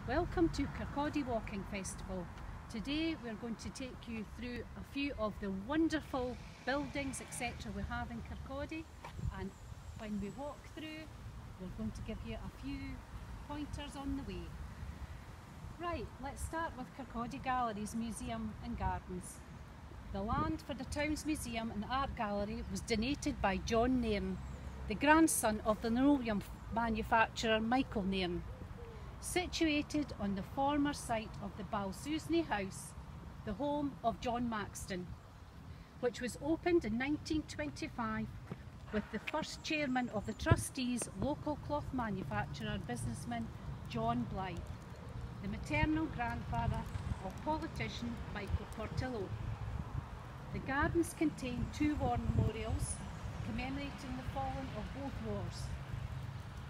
Welcome to Kirkcaldy Walking Festival. Today we're going to take you through a few of the wonderful buildings etc. we have in Kirkcaldy, and when we walk through we're going to give you a few pointers on the way. Right, let's start with Kirkcaldy Galleries Museum and Gardens. The land for the town's museum and art gallery was donated by John Nairn, the grandson of the linoleum manufacturer Michael Nairn. Situated on the former site of the Balsusney House, the home of John Maxton, which was opened in 1925 with the first chairman of the trustees, local cloth manufacturer businessman John Blythe, the maternal grandfather of politician Michael Portillo. The gardens contain two war memorials commemorating the fallen of both wars.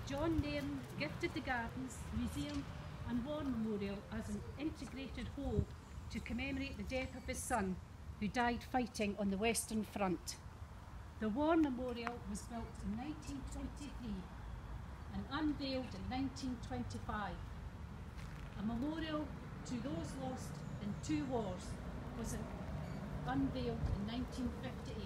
John Nairn gifted the Gardens, Museum and War Memorial as an integrated whole to commemorate the death of his son, who died fighting on the Western Front. The War Memorial was built in 1923 and unveiled in 1925. A memorial to those lost in two wars was unveiled in 1958.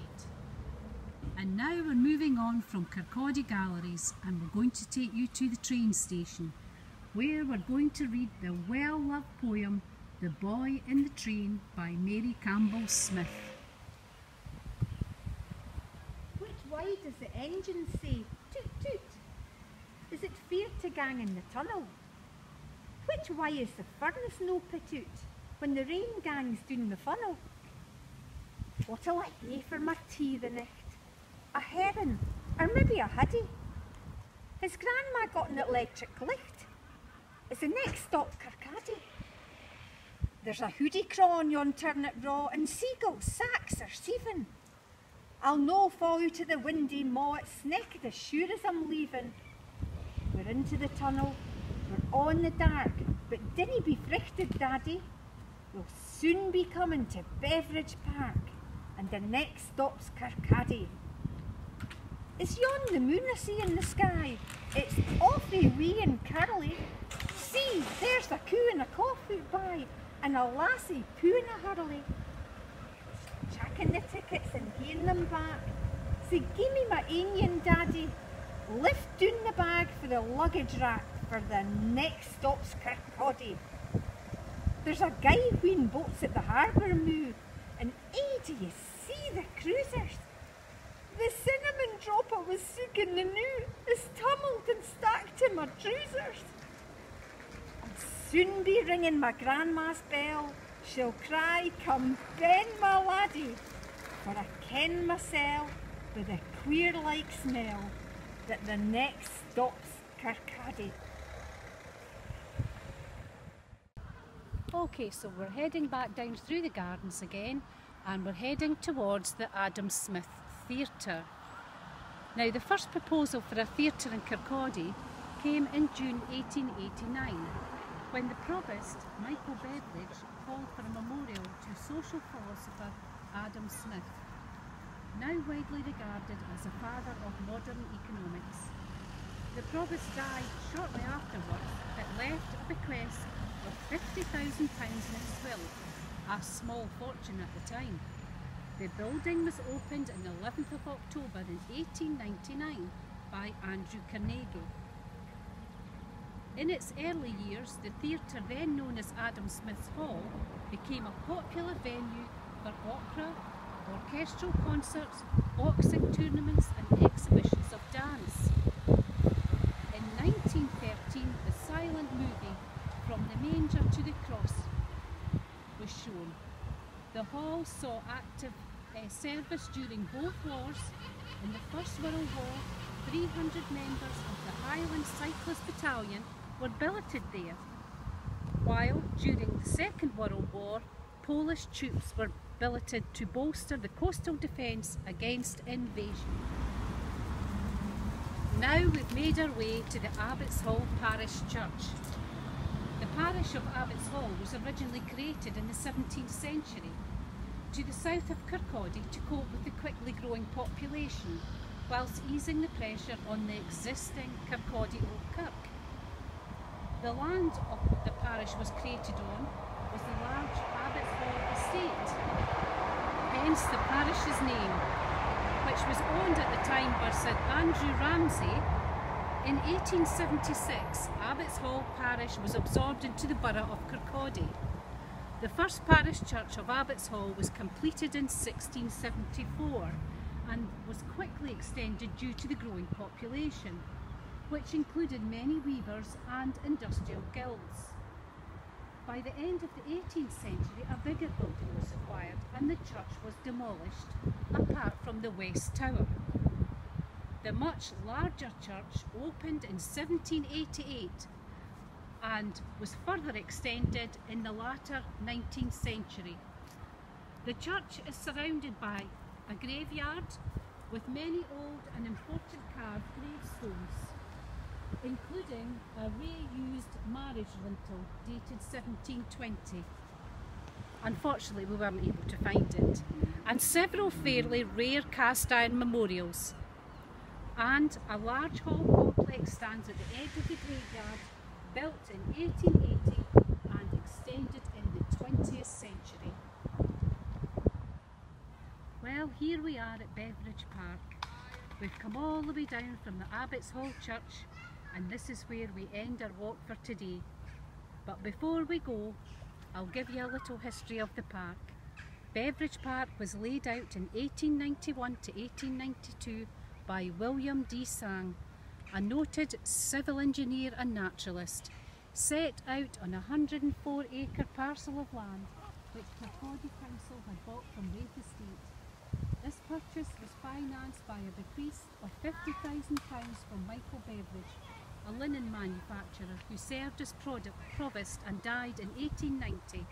And now we're moving on from Kirkcaldy Galleries and we're going to take you to the train station, where we're going to read the well-loved poem The Boy in the Train by Mary Campbell Smith. Which way does the engine say toot toot? Is it fear to gang in the tunnel? Which way is the furnace no pitoot when the rain gangs down the funnel? What'll I hae for my tea the nicht? A herring, or maybe a hoodie? Has Grandma got an electric licht? Is the next stop Carcade? There's a hoodie craw on yon turnip raw, and seagulls sacks are seething. I'll no fall out of the windy maw at sneck as sure as I'm leaving. We're into the tunnel, we're on the dark, but dinna be frichted, Daddy. We'll soon be coming to Beveridge Park, and the next stop's Carcade. Is yon the moon I see in the sky? It's awfully wee and curly. See, there's a coo and a coffee by, and a lassie pooing a hurley. Checking the tickets and giving them back. Say, give me my onion, Daddy. Lift down the bag for the luggage rack, for the next stop's Kirkcaldy. There's a guy wheeling boats at the harbour moo, and do you see the cruisers? The cinnamon dropper was seeking the new, is tumbled and stacked in my trousers. I'll soon be ringing my grandma's bell. She'll cry, come ben my laddie, for I ken mysel by the queer-like smell that the next stop's Carcade. Okay, so we're heading back down through the gardens again, and we're heading towards the Adam Smith Theatre. Now, the first proposal for a theatre in Kirkcaldy came in June 1889, when the Provost, Michael Beveridge, called for a memorial to social philosopher Adam Smith, now widely regarded as the father of modern economics. The Provost died shortly afterwards, but left a bequest of £50,000 in his will, a small fortune at the time. The building was opened on the 11th of October in 1899 by Andrew Carnegie. In its early years, the theatre, then known as Adam Smith's Hall, became a popular venue for opera, orchestral concerts, boxing tournaments and exhibitions of dance. In 1913, the silent movie From the Manger to the Cross was shown. The hall saw active service during both wars. In the First World War, 300 members of the Highland Cyclist Battalion were billeted there, while during the Second World War, Polish troops were billeted to bolster the coastal defence against invasion. Now we've made our way to the Abbots Hall Parish Church. The parish of Abbots Hall was originally created in the 17th century to the south of Kirkcaldy to cope with the quickly growing population, whilst easing the pressure on the existing Kirkcaldy Old Kirk. The land of the parish was created on was the large Abbot's Hall estate, hence the parish's name, which was owned at the time by Sir Andrew Ramsay. In 1876, Abbot's Hall parish was absorbed into the borough of Kirkcaldy. The first parish church of Abbot's Hall was completed in 1674 and was quickly extended due to the growing population, which included many weavers and industrial guilds. By the end of the 18th century, a bigger building was required and the church was demolished, apart from the West Tower. The much larger church opened in 1788 and was further extended in the latter 19th century. The church is surrounded by a graveyard with many old and important carved gravestones, including a reused marriage lintel dated 1720. Unfortunately, we weren't able to find it, and several fairly rare cast iron memorials. And a large hall complex stands at the edge of the graveyard, built in 1880 and extended in the 20th century. Well, here we are at Beveridge Park. We've come all the way down from the Abbot's Hall Church, and this is where we end our walk for today. But before we go, I'll give you a little history of the park. Beveridge Park was laid out in 1891 to 1892 by William D. Sang, a noted civil engineer and naturalist, set out on a 104-acre parcel of land which Carcade Council had bought from Wraith Estate. This purchase was financed by a bequest of £50,000 from Michael Beveridge, a linen manufacturer who served as provost and died in 1890.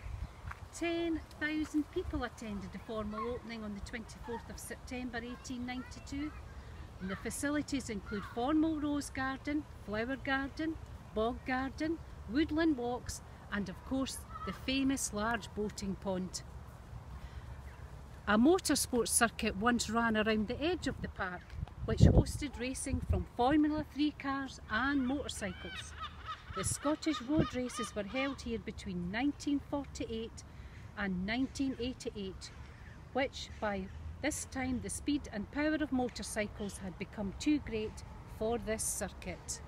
10,000 people attended the formal opening on the 24th of September 1892. And the facilities include formal rose garden, flower garden, bog garden, woodland walks, and of course the famous large boating pond. A motorsports circuit once ran around the edge of the park, which hosted racing from Formula 3 cars and motorcycles. The Scottish road races were held here between 1948 and 1988, which by this time the speed and power of motorcycles had become too great for this circuit.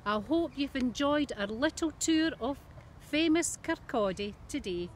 I hope you've enjoyed our little tour of famous Kirkcaldy today.